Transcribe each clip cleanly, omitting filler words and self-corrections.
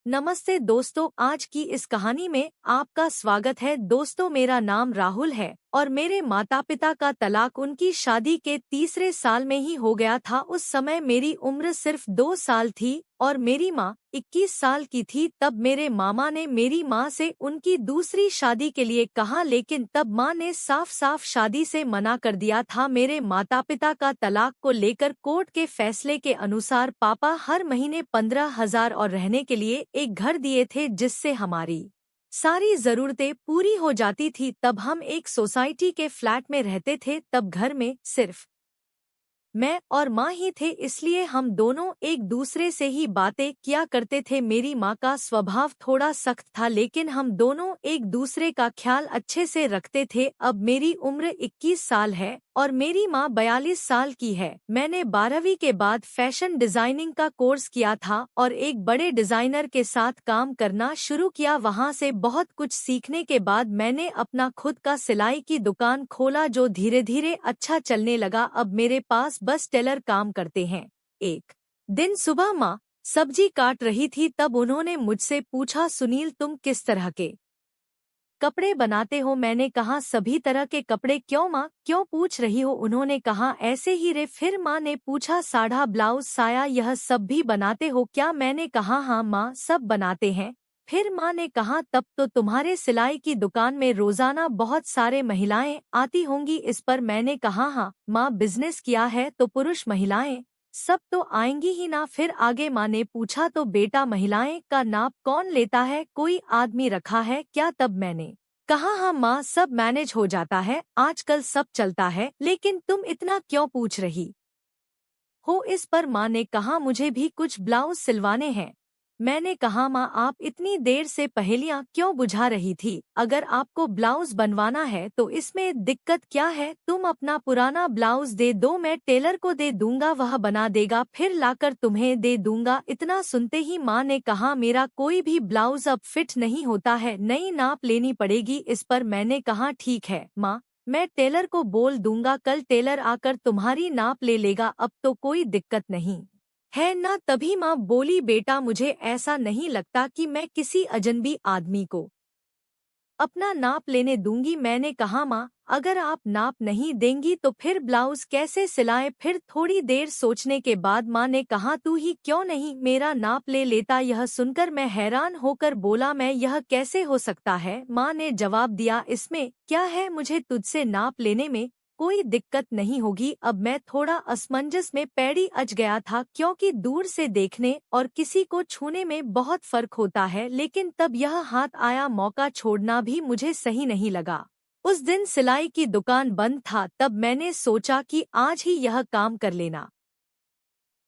नमस्ते दोस्तों, आज की इस कहानी में आपका स्वागत है। दोस्तों, मेरा नाम राहुल है और मेरे माता पिता का तलाक उनकी शादी के तीसरे साल में ही हो गया था। उस समय मेरी उम्र सिर्फ 2 साल थी और मेरी माँ 21 साल की थी। तब मेरे मामा ने मेरी माँ से उनकी दूसरी शादी के लिए कहा, लेकिन तब माँ ने साफ साफ शादी से मना कर दिया था। मेरे माता पिता का तलाक को लेकर कोर्ट के फैसले के अनुसार पापा हर महीने 15,000 और रहने के लिए एक घर दिए थे, जिससे हमारी सारी जरूरतें पूरी हो जाती थी। तब हम एक सोसाइटी के फ्लैट में रहते थे। तब घर में सिर्फ मैं और माँ ही थे, इसलिए हम दोनों एक दूसरे से ही बातें किया करते थे। मेरी माँ का स्वभाव थोड़ा सख्त था, लेकिन हम दोनों एक दूसरे का ख्याल अच्छे से रखते थे। अब मेरी उम्र 21 साल है और मेरी माँ 42 साल की है। मैंने 12वीं के बाद फैशन डिजाइनिंग का कोर्स किया था और एक बड़े डिजाइनर के साथ काम करना शुरू किया। वहाँ से बहुत कुछ सीखने के बाद मैंने अपना खुद का सिलाई की दुकान खोला, जो धीरे धीरे अच्छा चलने लगा। अब मेरे पास बस टेलर काम करते हैं। एक दिन सुबह माँ सब्जी काट रही थी, तब उन्होंने मुझसे पूछा, सुनील, तुम किस तरह के कपड़े बनाते हो? मैंने कहा, सभी तरह के कपड़े। क्यों माँ, क्यों पूछ रही हो? उन्होंने कहा, ऐसे ही रे। फिर माँ ने पूछा, साड़ा, ब्लाउज, साया, यह सब भी बनाते हो क्या? मैंने कहा, हाँ माँ, सब बनाते हैं। फिर माँ ने कहा, तब तो तुम्हारे सिलाई की दुकान में रोजाना बहुत सारे महिलाएं आती होंगी इस पर? मैंने कहा, हाँ माँ, बिजनेस किया है तो पुरुष महिलाएं सब तो आएंगी ही ना। फिर आगे माँ ने पूछा, तो बेटा महिलाएं का नाप कौन लेता है? कोई आदमी रखा है क्या? तब मैंने कहा, हाँ माँ, सब मैनेज हो जाता है, आजकल सब चलता है। लेकिन तुम इतना क्यों पूछ रही हो? इस पर माँ ने कहा, मुझे भी कुछ ब्लाउज सिलवाने हैं। मैंने कहा, माँ, आप इतनी देर से पहेलियाँ क्यों बुझा रही थी? अगर आपको ब्लाउज बनवाना है तो इसमें दिक्कत क्या है? तुम अपना पुराना ब्लाउज दे दो, मैं टेलर को दे दूंगा, वह बना देगा, फिर लाकर तुम्हें दे दूंगा। इतना सुनते ही माँ ने कहा, मेरा कोई भी ब्लाउज अब फिट नहीं होता है, नई नाप लेनी पड़ेगी। इस पर मैंने कहा, ठीक है माँ, मैं टेलर को बोल दूंगा, कल टेलर आकर तुम्हारी नाप ले लेगा, अब तो कोई दिक्कत नहीं है ना। तभी माँ बोली, बेटा, मुझे ऐसा नहीं लगता कि मैं किसी अजनबी आदमी को अपना नाप लेने दूंगी। मैंने कहा, माँ, अगर आप नाप नहीं देंगी तो फिर ब्लाउज कैसे सिलाएं? फिर थोड़ी देर सोचने के बाद माँ ने कहा, तू ही क्यों नहीं मेरा नाप ले लेता? यह सुनकर मैं हैरान होकर बोला, मैं, यह कैसे हो सकता है? माँ ने जवाब दिया, इसमें क्या है, मुझे तुझसे नाप लेने में कोई दिक्कत नहीं होगी। अब मैं थोड़ा असमंजस में पैड़ी अच गया था, क्योंकि दूर से देखने और किसी को छूने में बहुत फर्क होता है। लेकिन तब यह हाथ आया, मौका छोड़ना भी मुझे सही नहीं लगा। उस दिन सिलाई की दुकान बंद था, तब मैंने सोचा कि आज ही यह काम कर लेना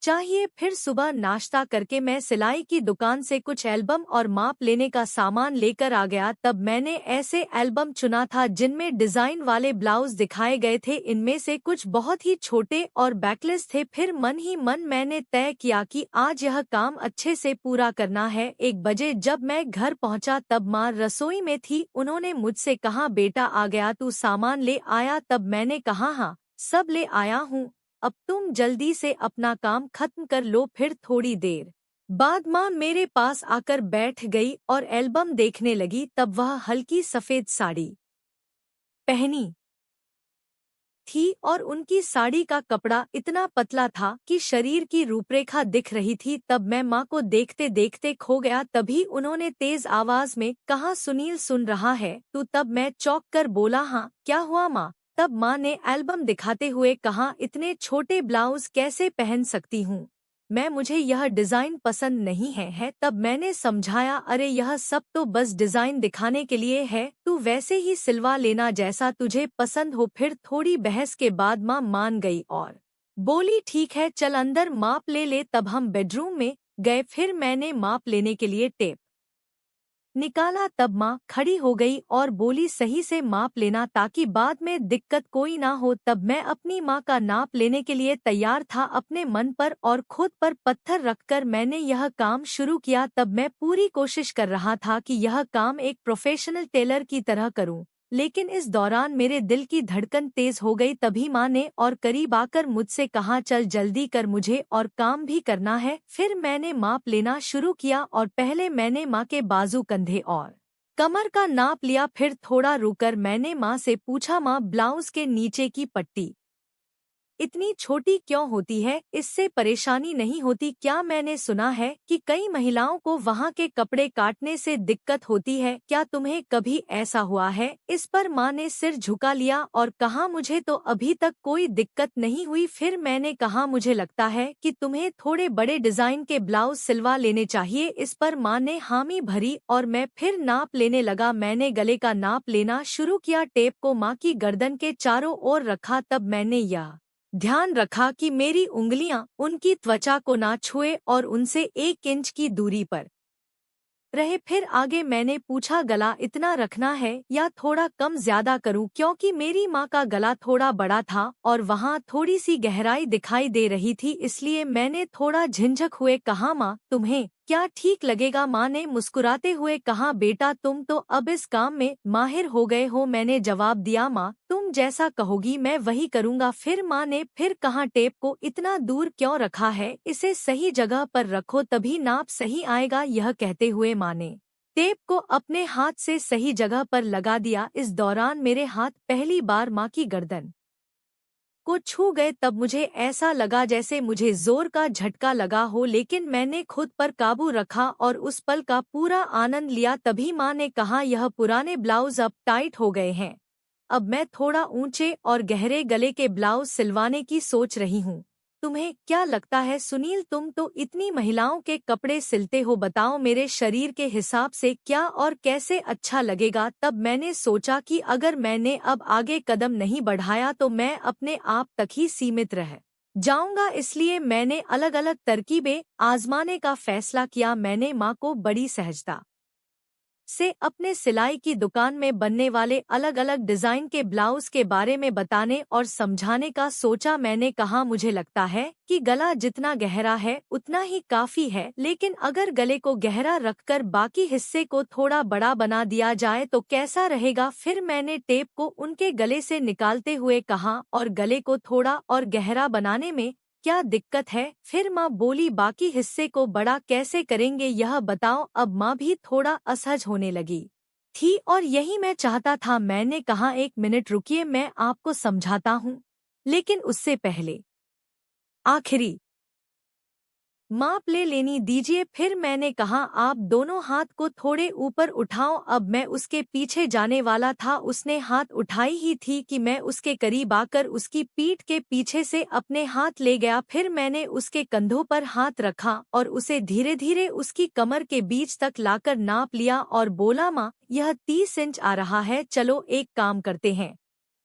चाहिए। फिर सुबह नाश्ता करके मैं सिलाई की दुकान से कुछ एल्बम और माप लेने का सामान लेकर आ गया। तब मैंने ऐसे एल्बम चुना था जिनमें डिजाइन वाले ब्लाउज दिखाए गए थे। इनमें से कुछ बहुत ही छोटे और बैकलेस थे। फिर मन ही मन मैंने तय किया कि आज यह काम अच्छे से पूरा करना है। 1 बजे जब मैं घर पहुंचा तब माँ रसोई में थी। उन्होंने मुझसे कहा, बेटा आ गया, तू सामान ले आया? तब मैंने कहा, हाँ, सब ले आया हूँ, अब तुम जल्दी से अपना काम खत्म कर लो। फिर थोड़ी देर बाद माँ मेरे पास आकर बैठ गई और एल्बम देखने लगी। तब वह हल्की सफेद साड़ी पहनी थी और उनकी साड़ी का कपड़ा इतना पतला था कि शरीर की रूपरेखा दिख रही थी। तब मैं माँ को देखते देखते खो गया। तभी उन्होंने तेज आवाज में कहा, सुनील, सुन रहा है तू? तब मैं चौंक कर बोला, हाँ, क्या हुआ माँ? तब माँ ने एल्बम दिखाते हुए कहा, इतने छोटे ब्लाउज कैसे पहन सकती हूँ मैं, मुझे यह डिजाइन पसंद नहीं है। तब मैंने समझाया, अरे यह सब तो बस डिजाइन दिखाने के लिए है, तू वैसे ही सिलवा लेना जैसा तुझे पसंद हो। फिर थोड़ी बहस के बाद माँ मान गई और बोली, ठीक है, चल अंदर माप ले ले। तब हम बेडरूम में गए। फिर मैंने माप लेने के लिए टेप निकाला। तब माँ खड़ी हो गई और बोली, सही से माप लेना ताकि बाद में दिक्कत कोई ना हो। तब मैं अपनी माँ का नाप लेने के लिए तैयार था। अपने मन पर और खुद पर पत्थर रखकर मैंने यह काम शुरू किया। तब मैं पूरी कोशिश कर रहा था कि यह काम एक प्रोफेशनल टेलर की तरह करूं। लेकिन इस दौरान मेरे दिल की धड़कन तेज हो गई। तभी माँ ने और करीब आकर मुझसे कहा, चल जल्दी कर, मुझे और काम भी करना है। फिर मैंने माप लेना शुरू किया और पहले मैंने माँ के बाजू, कंधे और कमर का नाप लिया। फिर थोड़ा रुककर मैंने माँ से पूछा, माँ ब्लाउज के नीचे की पट्टी इतनी छोटी क्यों होती है, इससे परेशानी नहीं होती क्या? मैंने सुना है कि कई महिलाओं को वहाँ के कपड़े काटने से दिक्कत होती है, क्या तुम्हें कभी ऐसा हुआ है? इस पर माँ ने सिर झुका लिया और कहा, मुझे तो अभी तक कोई दिक्कत नहीं हुई। फिर मैंने कहा, मुझे लगता है कि तुम्हें थोड़े बड़े डिजाइन के ब्लाउज सिलवा लेने चाहिए। इस पर माँ ने हामी भरी और मैं फिर नाप लेने लगा। मैंने गले का नाप लेना शुरू किया, टेप को माँ की गर्दन के चारों ओर रखा। तब मैंने यह ध्यान रखा कि मेरी उंगलियां उनकी त्वचा को ना छुए और उनसे 1 इंच की दूरी पर रहे। फिर आगे मैंने पूछा, गला इतना रखना है या थोड़ा कम ज्यादा करूं? क्योंकि मेरी माँ का गला थोड़ा बड़ा था और वहाँ थोड़ी सी गहराई दिखाई दे रही थी, इसलिए मैंने थोड़ा झिझक हुए कहा, माँ तुम्हें क्या ठीक लगेगा? माँ ने मुस्कुराते हुए कहा, बेटा तुम तो अब इस काम में माहिर हो गए हो। मैंने जवाब दिया, माँ तुम जैसा कहोगी मैं वही करूँगा। फिर माँ ने फिर कहा, टेप को इतना दूर क्यों रखा है, इसे सही जगह पर रखो तभी नाप सही आएगा। यह कहते हुए माँ ने टेप को अपने हाथ से सही जगह पर लगा दिया। इस दौरान मेरे हाथ पहली बार माँ की गर्दन को छू गए। तब मुझे ऐसा लगा जैसे मुझे जोर का झटका लगा हो, लेकिन मैंने खुद पर काबू रखा और उस पल का पूरा आनंद लिया। तभी माँ ने कहा, यह पुराने ब्लाउज अब टाइट हो गए हैं, अब मैं थोड़ा ऊंचे और गहरे गले के ब्लाउज सिलवाने की सोच रही हूँ। तुम्हें क्या लगता है सुनील, तुम तो इतनी महिलाओं के कपड़े सिलते हो, बताओ मेरे शरीर के हिसाब से क्या और कैसे अच्छा लगेगा? तब मैंने सोचा कि अगर मैंने अब आगे कदम नहीं बढ़ाया तो मैं अपने आप तक ही सीमित रह जाऊंगा, इसलिए मैंने अलग अलग तरकीबें आजमाने का फैसला किया। मैंने माँ को बड़ी सहजता से अपने सिलाई की दुकान में बनने वाले अलग अलग डिजाइन के ब्लाउज के बारे में बताने और समझाने का सोचा। मैंने कहा, मुझे लगता है कि गला जितना गहरा है उतना ही काफी है, लेकिन अगर गले को गहरा रखकर बाकी हिस्से को थोड़ा बड़ा बना दिया जाए तो कैसा रहेगा? फिर मैंने टेप को उनके गले से निकालते हुए कहा, और गले को थोड़ा और गहरा बनाने में क्या दिक्कत है? फिर माँ बोली, बाकी हिस्से को बड़ा कैसे करेंगे यह बताओ। अब माँ भी थोड़ा असहज होने लगी थी और यही मैं चाहता था। मैंने कहा, 1 मिनट रुकिए, मैं आपको समझाता हूँ, लेकिन उससे पहले आखिरी माप ले लेनी दीजिए। फिर मैंने कहा, आप दोनों हाथ को थोड़े ऊपर उठाओ। अब मैं उसके पीछे जाने वाला था, उसने हाथ उठाई ही थी कि मैं उसके करीब आकर उसकी पीठ के पीछे से अपने हाथ ले गया। फिर मैंने उसके कंधों पर हाथ रखा और उसे धीरे धीरे उसकी कमर के बीच तक लाकर नाप लिया और बोला, माँ यह 30 इंच आ रहा है, चलो एक काम करते हैं,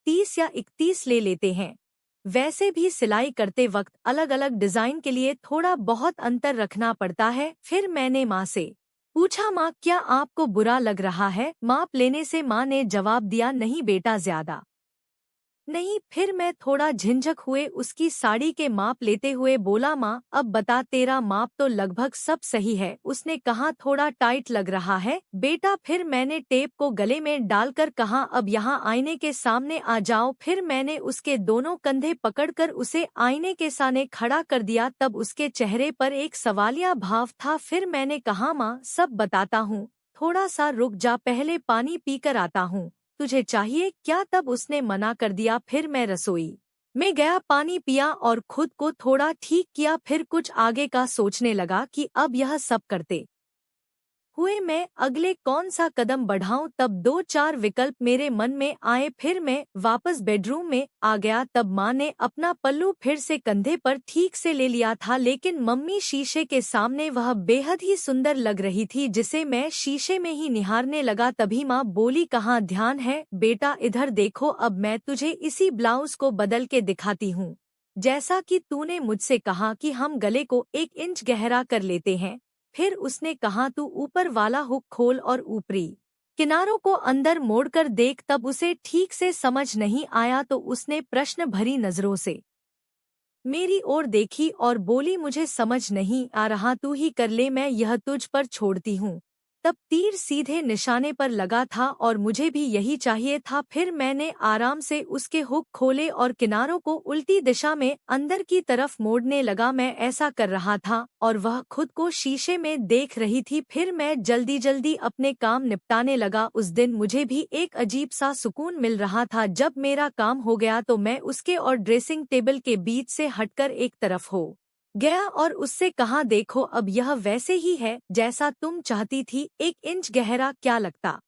30 या 31 ले लेते हैं। वैसे भी सिलाई करते वक्त अलग अलग डिजाइन के लिए थोड़ा बहुत अंतर रखना पड़ता है। फिर मैंने माँ से पूछा, माँ क्या आपको बुरा लग रहा है माप लेने से? माँ ने जवाब दिया, नहीं बेटा, ज्यादा नहीं। फिर मैं थोड़ा झिझक हुए उसकी साड़ी के माप लेते हुए बोला, माँ अब बता, तेरा माप तो लगभग सब सही है। उसने कहा, थोड़ा टाइट लग रहा है बेटा। फिर मैंने टेप को गले में डालकर कहा, अब यहाँ आईने के सामने आ जाओ। फिर मैंने उसके दोनों कंधे पकड़कर उसे आईने के सामने खड़ा कर दिया। तब उसके चेहरे पर एक सवालिया भाव था। फिर मैंने कहा, माँ सब बताता हूँ, थोड़ा सा रुक जा, पहले पानी पीकर आता हूँ, तुझे चाहिए क्या? तब उसने मना कर दिया। फिर मैं रसोई में गया, पानी पिया और खुद को थोड़ा ठीक किया। फिर कुछ आगे का सोचने लगा कि अब यह सब करते हुए मैं अगले कौन सा कदम बढ़ाऊं। तब 2-4 विकल्प मेरे मन में आए। फिर मैं वापस बेडरूम में आ गया। तब माँ ने अपना पल्लू फिर से कंधे पर ठीक से ले लिया था, लेकिन मम्मी शीशे के सामने वह बेहद ही सुंदर लग रही थी, जिसे मैं शीशे में ही निहारने लगा। तभी माँ बोली, कहाँ ध्यान है बेटा, इधर देखो, अब मैं तुझे इसी ब्लाउज को बदल के दिखाती हूँ। जैसा कि तूने मुझसे कहा कि हम गले को 1 इंच गहरा कर लेते हैं। फिर उसने कहा, तू ऊपर वाला हुक खोल और ऊपरी किनारों को अंदर मोड़कर देख। तब उसे ठीक से समझ नहीं आया तो उसने प्रश्न भरी नजरों से मेरी ओर देखी और बोली, मुझे समझ नहीं आ रहा, तू ही कर ले, मैं यह तुझ पर छोड़ती हूँ। तब तीर सीधे निशाने पर लगा था और मुझे भी यही चाहिए था। फिर मैंने आराम से उसके हुक खोले और किनारों को उल्टी दिशा में अंदर की तरफ मोड़ने लगा। मैं ऐसा कर रहा था और वह खुद को शीशे में देख रही थी। फिर मैं जल्दी जल्दी अपने काम निपटाने लगा। उस दिन मुझे भी एक अजीब सा सुकून मिल रहा था। जब मेरा काम हो गया तो मैं उसके और ड्रेसिंग टेबल के बीच से हटकर एक तरफ हो गया और उससे कहा, देखो अब यह वैसे ही है जैसा तुम चाहती थी, 1 इंच गहरा, क्या लगता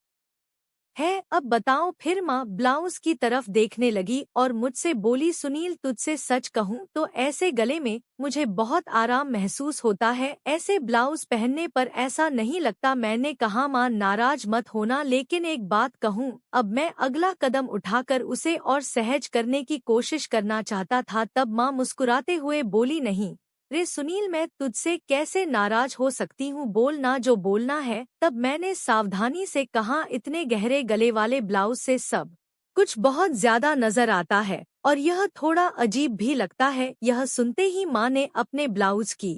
है अब बताओ। फिर माँ ब्लाउज की तरफ देखने लगी और मुझसे बोली, सुनील तुझसे सच कहूँ तो ऐसे गले में मुझे बहुत आराम महसूस होता है, ऐसे ब्लाउज पहनने पर ऐसा नहीं लगता। मैंने कहा, माँ नाराज मत होना, लेकिन एक बात कहूँ। अब मैं अगला कदम उठाकर उसे और सहज करने की कोशिश करना चाहता था। तब माँ मुस्कुराते हुए बोली, नहीं रे सुनील, मैं तुझसे कैसे नाराज हो सकती हूँ, बोलना जो बोलना है। तब मैंने सावधानी से कहा, इतने गहरे गले वाले ब्लाउज से सब कुछ बहुत ज्यादा नजर आता है और यह थोड़ा अजीब भी लगता है। यह सुनते ही माँ ने अपने ब्लाउज की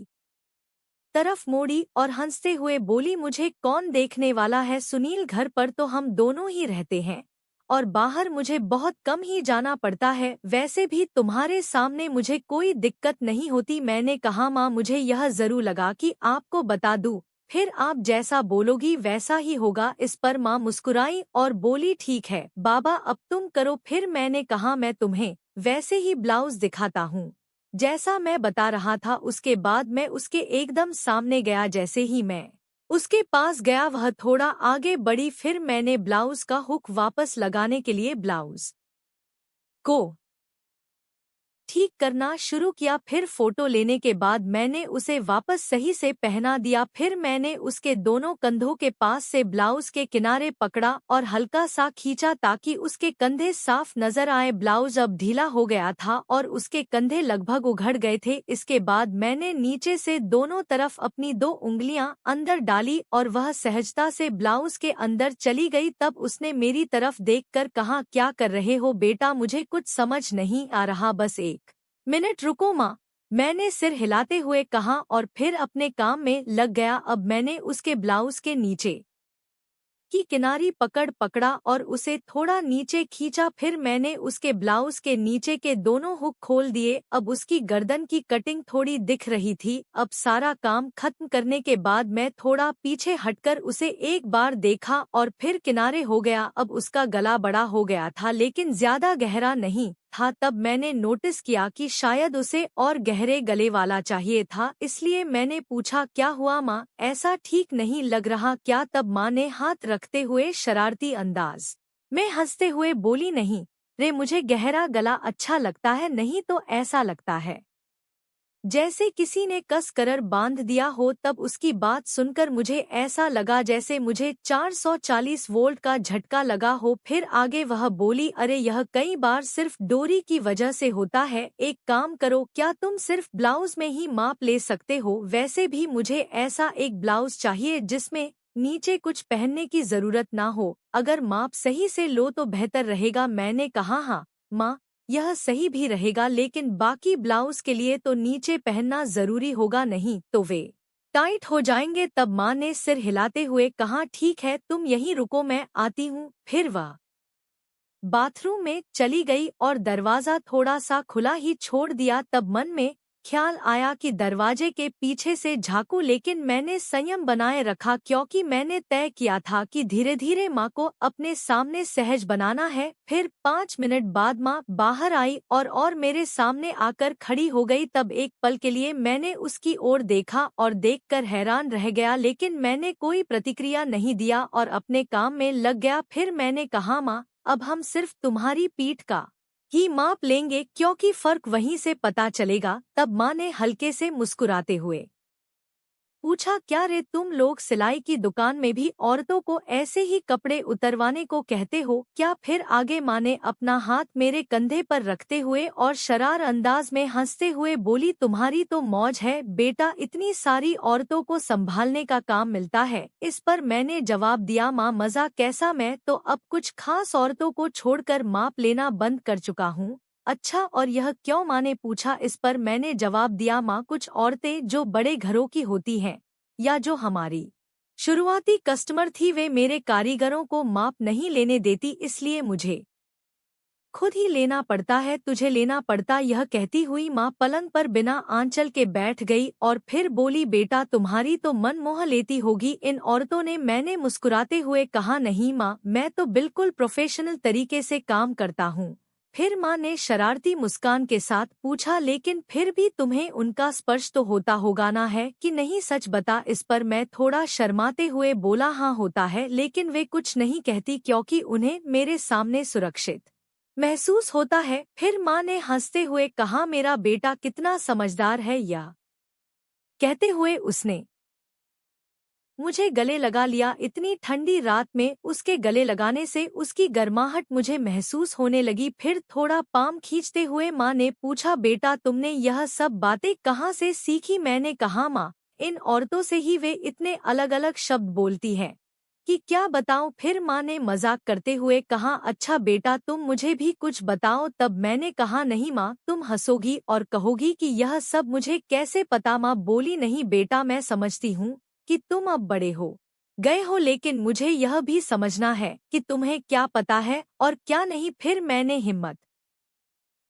तरफ मोड़ी और हंसते हुए बोली, मुझे कौन देखने वाला है सुनील, घर पर तो हम दोनों ही रहते हैं और बाहर मुझे बहुत कम ही जाना पड़ता है। वैसे भी तुम्हारे सामने मुझे कोई दिक्कत नहीं होती। मैंने कहा, माँ मुझे यह जरूर लगा कि आपको बता दूं, फिर आप जैसा बोलोगी वैसा ही होगा। इस पर माँ मुस्कुराई और बोली, ठीक है बाबा, अब तुम करो। फिर मैंने कहा, मैं तुम्हें वैसे ही ब्लाउज दिखाता हूँ जैसा मैं बता रहा था। उसके बाद मैं उसके एकदम सामने गया। जैसे ही मैं उसके पास गया वह थोड़ा आगे बढ़ी। फिर मैंने ब्लाउज का हुक वापस लगाने के लिए ब्लाउज को ठीक करना शुरू किया। फिर फोटो लेने के बाद मैंने उसे वापस सही से पहना दिया। फिर मैंने उसके दोनों कंधों के पास से ब्लाउज के किनारे पकड़ा और हल्का सा खींचा ताकि उसके कंधे साफ नजर आए। ब्लाउज अब ढीला हो गया था और उसके कंधे लगभग उघड़ गए थे। इसके बाद मैंने नीचे से दोनों तरफ अपनी 2 उंगलियां अंदर डाली और वह सहजता से ब्लाउज के अंदर चली गई। तब उसने मेरी तरफ देखकर कहा, क्या कर रहे हो बेटा, मुझे कुछ समझ नहीं आ रहा, बस 1 मिनट रुको माँ, मैंने सिर हिलाते हुए कहा और फिर अपने काम में लग गया। अब मैंने उसके ब्लाउज के नीचे की किनारी पकड़ा और उसे थोड़ा नीचे खींचा। फिर मैंने उसके ब्लाउज के नीचे के दोनों हुक खोल दिए। अब उसकी गर्दन की कटिंग थोड़ी दिख रही थी। अब सारा काम खत्म करने के बाद मैं थोड़ा पीछे हटकर उसे एक बार देखा और फिर किनारे हो गया। अब उसका गला बड़ा हो गया था लेकिन ज्यादा गहरा नहीं था। तब मैंने नोटिस किया कि शायद उसे और गहरे गले वाला चाहिए था, इसलिए मैंने पूछा, क्या हुआ माँ, ऐसा ठीक नहीं लग रहा क्या? तब माँ ने हाथ रखते हुए शरारती अंदाज में हंसते हुए बोली, नहीं रे, मुझे गहरा गला अच्छा लगता है, नहीं तो ऐसा लगता है जैसे किसी ने कस कर बांध दिया हो। तब उसकी बात सुनकर मुझे ऐसा लगा जैसे मुझे 440 वोल्ट का झटका लगा हो। फिर आगे वह बोली, अरे यह कई बार सिर्फ डोरी की वजह से होता है। एक काम करो, क्या तुम सिर्फ ब्लाउज में ही माप ले सकते हो? वैसे भी मुझे ऐसा एक ब्लाउज चाहिए जिसमें नीचे कुछ पहनने की जरूरत ना हो। अगर माप सही से लो तो बेहतर रहेगा। मैंने कहा, हाँ माँ, यह सही भी रहेगा, लेकिन बाकी ब्लाउज के लिए तो नीचे पहनना जरूरी होगा, नहीं तो वे टाइट हो जाएंगे। तब माँ ने सिर हिलाते हुए कहा, ठीक है तुम यहीं रुको, मैं आती हूँ। फिर वह बाथरूम में चली गई और दरवाजा थोड़ा सा खुला ही छोड़ दिया। तब मन में ख्याल आया कि दरवाजे के पीछे से झांकू, लेकिन मैंने संयम बनाए रखा क्योंकि मैंने तय किया था कि धीरे धीरे माँ को अपने सामने सहज बनाना है। फिर 5 मिनट बाद माँ बाहर आई और मेरे सामने आकर खड़ी हो गई। तब एक पल के लिए मैंने उसकी ओर देखा और देखकर हैरान रह गया, लेकिन मैंने कोई प्रतिक्रिया नहीं दिया और अपने काम में लग गया। फिर मैंने कहा, माँ अब हम सिर्फ तुम्हारी पीठ का ही माप लेंगे क्योंकि फर्क वहीं से पता चलेगा। तब माँ ने हल्के से मुस्कुराते हुए पूछा, क्या रे, तुम लोग सिलाई की दुकान में भी औरतों को ऐसे ही कपड़े उतरवाने को कहते हो क्या? फिर आगे माँ ने अपना हाथ मेरे कंधे पर रखते हुए और शरार अंदाज में हंसते हुए बोली, तुम्हारी तो मौज है बेटा, इतनी सारी औरतों को संभालने का काम मिलता है। इस पर मैंने जवाब दिया, माँ मजा कैसा, मैं तो अब कुछ खास औरतों को छोड़कर माप लेना बंद कर चुका हूँ। अच्छा, और यह क्यों? माँ ने पूछा। इस पर मैंने जवाब दिया, माँ कुछ औरतें जो बड़े घरों की होती हैं या जो हमारी शुरुआती कस्टमर थी, वे मेरे कारीगरों को माप नहीं लेने देती, इसलिए मुझे खुद ही लेना पड़ता है, तुझे लेना पड़ता। यह कहती हुई माँ पलंग पर बिना आंचल के बैठ गई और फिर बोली, बेटा तुम्हारी तो मन मोह लेती होगी इन औरतों ने। मैंने मुस्कुराते हुए कहा, नहीं माँ, मैं तो बिल्कुल प्रोफेशनल तरीके से काम करता हूँ। फिर माँ ने शरारती मुस्कान के साथ पूछा, लेकिन फिर भी तुम्हें उनका स्पर्श तो होता होगा ना, है कि नहीं, सच बता। इस पर मैं थोड़ा शर्माते हुए बोला, हाँ होता है, लेकिन वे कुछ नहीं कहती क्योंकि उन्हें मेरे सामने सुरक्षित महसूस होता है। फिर माँ ने हंसते हुए कहा, मेरा बेटा कितना समझदार है। या कहते हुए उसने मुझे गले लगा लिया। इतनी ठंडी रात में उसके गले लगाने से उसकी गर्माहट मुझे महसूस होने लगी। फिर थोड़ा पाम खींचते हुए माँ ने पूछा, बेटा तुमने यह सब बातें कहाँ से सीखी? मैंने कहा, माँ, इन औरतों से ही, वे इतने अलग अलग शब्द बोलती हैं कि क्या बताऊं। फिर माँ ने मजाक करते हुए कहा, अच्छा बेटा तुम मुझे भी कुछ बताओ। तब मैंने कहा, नहीं माँ, तुम हंसोगी और कहोगी कि यह सब मुझे कैसे पता। माँ बोली, नहीं बेटा, मैं समझती हूँ कि तुम अब बड़े हो गए हो, लेकिन मुझे यह भी समझना है कि तुम्हें क्या पता है और क्या नहीं। फिर मैंने हिम्मत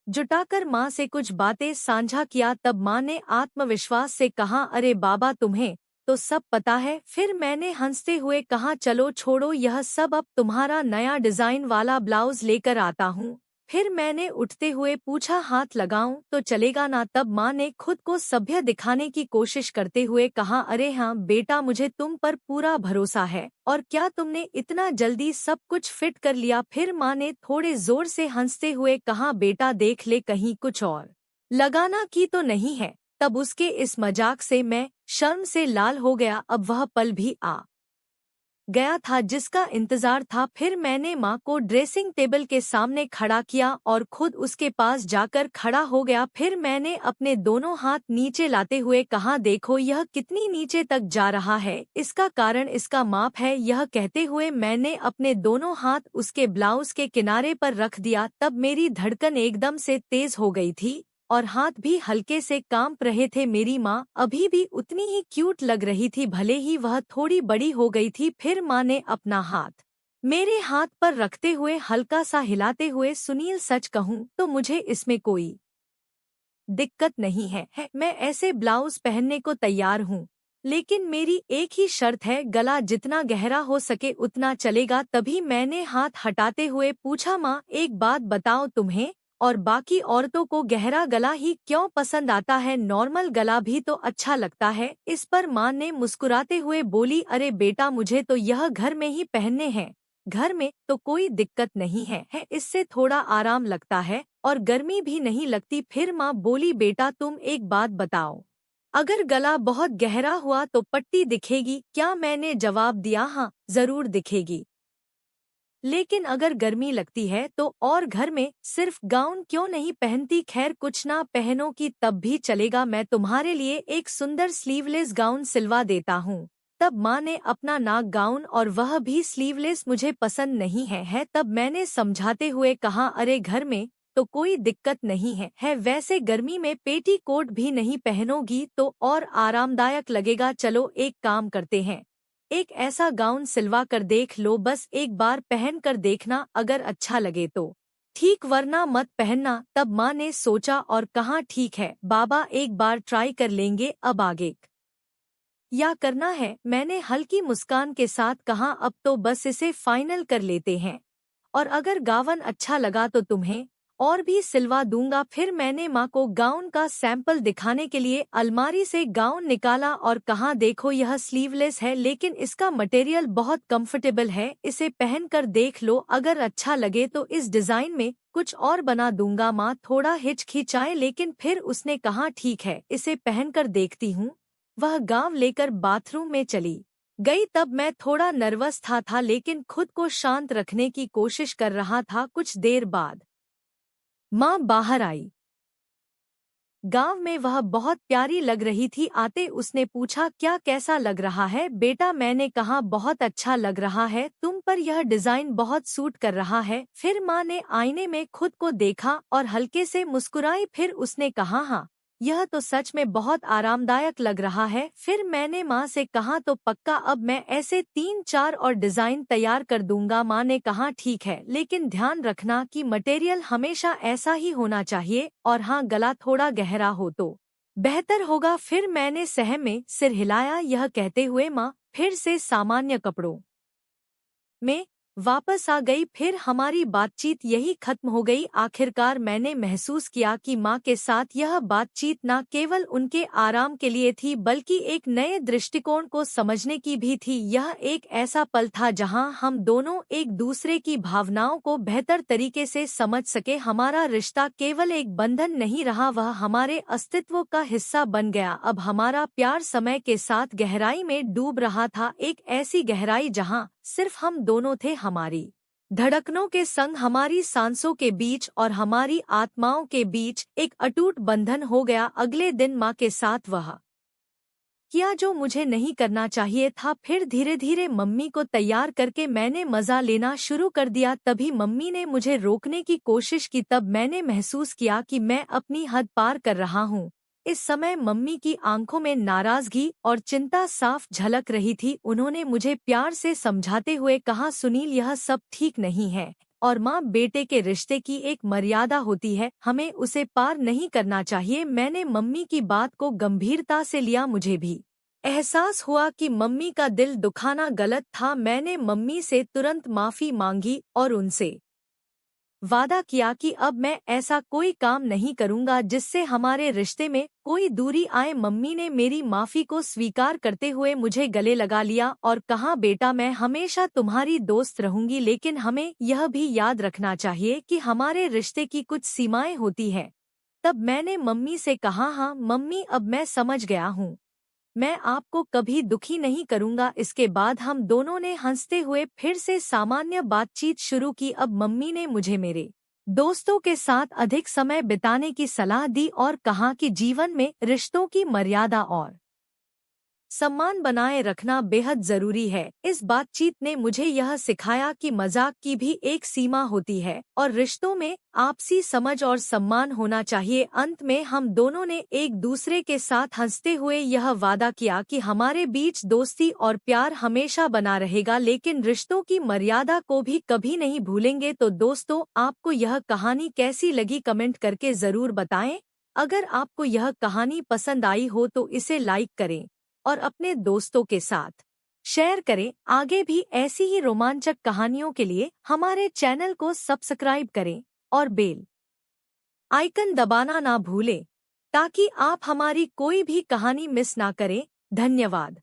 जुटाकर माँ से कुछ बातें साझा किया। तब माँ ने आत्मविश्वास से कहा, अरे बाबा, तुम्हें तो सब पता है। फिर मैंने हंसते हुए कहा, चलो छोड़ो यह सब, अब तुम्हारा नया डिजाइन वाला ब्लाउज लेकर आता हूँ। फिर मैंने उठते हुए पूछा, हाथ लगाऊं तो चलेगा ना? तब माँ ने खुद को सभ्य दिखाने की कोशिश करते हुए कहा, अरे हाँ बेटा, मुझे तुम पर पूरा भरोसा है। और क्या तुमने इतना जल्दी सब कुछ फिट कर लिया? फिर माँ ने थोड़े जोर से हंसते हुए कहा, बेटा देख ले, कहीं कुछ और लगाना की तो नहीं है। तब उसके इस मजाक से मैं शर्म से लाल हो गया। अब वह पल भी आ गया था जिसका इंतजार था। फिर मैंने माँ को ड्रेसिंग टेबल के सामने खड़ा किया और खुद उसके पास जाकर खड़ा हो गया। फिर मैंने अपने दोनों हाथ नीचे लाते हुए कहा, देखो यह कितनी नीचे तक जा रहा है, इसका कारण इसका माप है। यह कहते हुए मैंने अपने दोनों हाथ उसके ब्लाउज के किनारे पर रख दिया। तब मेरी धड़कन एकदम से तेज हो गई थी और हाथ भी हल्के से कांप रहे थे। मेरी माँ अभी भी उतनी ही क्यूट लग रही थी, भले ही वह थोड़ी बड़ी हो गई थी। फिर माँ ने अपना हाथ मेरे हाथ पर रखते हुए हल्का सा हिलाते हुए, सुनील सच कहूँ तो मुझे इसमें कोई दिक्कत नहीं है, मैं ऐसे ब्लाउज पहनने को तैयार हूँ, लेकिन मेरी एक ही शर्त है, गला जितना गहरा हो सके उतना चलेगा। तभी मैंने हाथ हटाते हुए पूछा, माँ एक बात बताओ, तुम्हें और बाकी औरतों को गहरा गला ही क्यों पसंद आता है? नॉर्मल गला भी तो अच्छा लगता है। इस पर माँ ने मुस्कुराते हुए बोली, अरे बेटा, मुझे तो यह घर में ही पहनने हैं, घर में तो कोई दिक्कत नहीं है, इससे थोड़ा आराम लगता है और गर्मी भी नहीं लगती। फिर माँ बोली, बेटा तुम एक बात बताओ, अगर गला बहुत गहरा हुआ तो पट्टी दिखेगी क्या? मैंने जवाब दिया, हाँ जरूर दिखेगी, लेकिन अगर गर्मी लगती है तो? और घर में सिर्फ गाउन क्यों नहीं पहनती? खैर कुछ ना पहनो की तब भी चलेगा, मैं तुम्हारे लिए एक सुंदर स्लीवलेस गाउन सिलवा देता हूँ। तब माँ ने अपना नाक गाउन, और वह भी स्लीवलेस, मुझे पसंद नहीं है। तब मैंने समझाते हुए कहा, अरे घर में तो कोई दिक्कत नहीं है, वैसे गर्मी में पेटी कोट भी नहीं पहनोगी तो और आरामदायक लगेगा। चलो एक काम करते हैं, एक ऐसा गाउन सिलवा कर देख लो, बस एक बार पहन कर देखना, अगर अच्छा लगे तो ठीक, वरना मत पहनना। तब माँ ने सोचा और कहा, ठीक है बाबा, एक बार ट्राई कर लेंगे, अब आगे या करना है? मैंने हल्की मुस्कान के साथ कहा, अब तो बस इसे फाइनल कर लेते हैं, और अगर गावन अच्छा लगा तो तुम्हें और भी सिलवा दूंगा। फिर मैंने माँ को गाउन का सैंपल दिखाने के लिए अलमारी से गाउन निकाला और कहा, देखो यह स्लीवलेस है, लेकिन इसका मटेरियल बहुत कंफर्टेबल है, इसे पहनकर देख लो, अगर अच्छा लगे तो इस डिजाइन में कुछ और बना दूंगा। माँ थोड़ा हिचकिचाए, लेकिन फिर उसने कहा, ठीक है इसे पहनकर देखती हूँ। वह गाउन लेकर बाथरूम में चली गई। तब मैं थोड़ा नर्वस था, लेकिन खुद को शांत रखने की कोशिश कर रहा था। कुछ देर बाद माँ बाहर आई। गांव में वह बहुत प्यारी लग रही थी। आते उसने पूछा, क्या कैसा लग रहा है बेटा? मैंने कहा, बहुत अच्छा लग रहा है, तुम पर यह डिजाइन बहुत सूट कर रहा है। फिर माँ ने आईने में खुद को देखा और हल्के से मुस्कुराई। फिर उसने कहा, हाँ यह तो सच में बहुत आरामदायक लग रहा है। फिर मैंने माँ से कहा तो पक्का अब मैं ऐसे 3-4 और डिजाइन तैयार कर दूंगा। माँ ने कहा ठीक है, लेकिन ध्यान रखना कि मटेरियल हमेशा ऐसा ही होना चाहिए और हाँ, गला थोड़ा गहरा हो तो बेहतर होगा। फिर मैंने सहम में सिर हिलाया, यह कहते हुए माँ फिर से सामान्य कपड़ों में वापस आ गई। फिर हमारी बातचीत यही खत्म हो गई। आखिरकार मैंने महसूस किया कि माँ के साथ यह बातचीत न केवल उनके आराम के लिए थी, बल्कि एक नए दृष्टिकोण को समझने की भी थी। यह एक ऐसा पल था जहाँ हम दोनों एक दूसरे की भावनाओं को बेहतर तरीके से समझ सके। हमारा रिश्ता केवल एक बंधन नहीं रहा, वह हमारे अस्तित्व का हिस्सा बन गया। अब हमारा प्यार समय के साथ गहराई में डूब रहा था, एक ऐसी गहराई जहाँ सिर्फ हम दोनों थे, हमारी धड़कनों के संग, हमारी सांसों के बीच और हमारी आत्माओं के बीच एक अटूट बंधन हो गया। अगले दिन माँ के साथ वह किया जो मुझे नहीं करना चाहिए था। फिर धीरे धीरे मम्मी को तैयार करके मैंने मजा लेना शुरू कर दिया। तभी मम्मी ने मुझे रोकने की कोशिश की, तब मैंने महसूस किया कि मैं अपनी हद पार कर रहा हूँ। इस समय मम्मी की आंखों में नाराजगी और चिंता साफ झलक रही थी। उन्होंने मुझे प्यार से समझाते हुए कहा, सुनील, यह सब ठीक नहीं है और माँ बेटे के रिश्ते की एक मर्यादा होती है, हमें उसे पार नहीं करना चाहिए। मैंने मम्मी की बात को गंभीरता से लिया। मुझे भी एहसास हुआ कि मम्मी का दिल दुखाना गलत था। मैंने मम्मी से तुरंत माफी मांगी और उनसे वादा किया कि अब मैं ऐसा कोई काम नहीं करूंगा जिससे हमारे रिश्ते में कोई दूरी आए। मम्मी ने मेरी माफी को स्वीकार करते हुए मुझे गले लगा लिया और कहा, बेटा, मैं हमेशा तुम्हारी दोस्त रहूंगी, लेकिन हमें यह भी याद रखना चाहिए कि हमारे रिश्ते की कुछ सीमाएं होती है। तब मैंने मम्मी से कहा, हाँ मम्मी, अब मैं समझ गया हूँ, मैं आपको कभी दुखी नहीं करूंगा। इसके बाद हम दोनों ने हंसते हुए फिर से सामान्य बातचीत शुरू की। अब मम्मी ने मुझे मेरे दोस्तों के साथ अधिक समय बिताने की सलाह दी और कहा कि जीवन में रिश्तों की मर्यादा और सम्मान बनाए रखना बेहद जरूरी है। इस बातचीत ने मुझे यह सिखाया कि मजाक की भी एक सीमा होती है और रिश्तों में आपसी समझ और सम्मान होना चाहिए। अंत में हम दोनों ने एक दूसरे के साथ हंसते हुए यह वादा किया कि हमारे बीच दोस्ती और प्यार हमेशा बना रहेगा, लेकिन रिश्तों की मर्यादा को भी कभी नहीं भूलेंगे। तो दोस्तों, आपको यह कहानी कैसी लगी कमेंट करके जरूर बताएं। अगर आपको यह कहानी पसंद आई हो तो इसे लाइक करें और अपने दोस्तों के साथ शेयर करें। आगे भी ऐसी ही रोमांचक कहानियों के लिए हमारे चैनल को सब्सक्राइब करें और बेल आइकन दबाना ना भूलें, ताकि आप हमारी कोई भी कहानी मिस ना करें। धन्यवाद।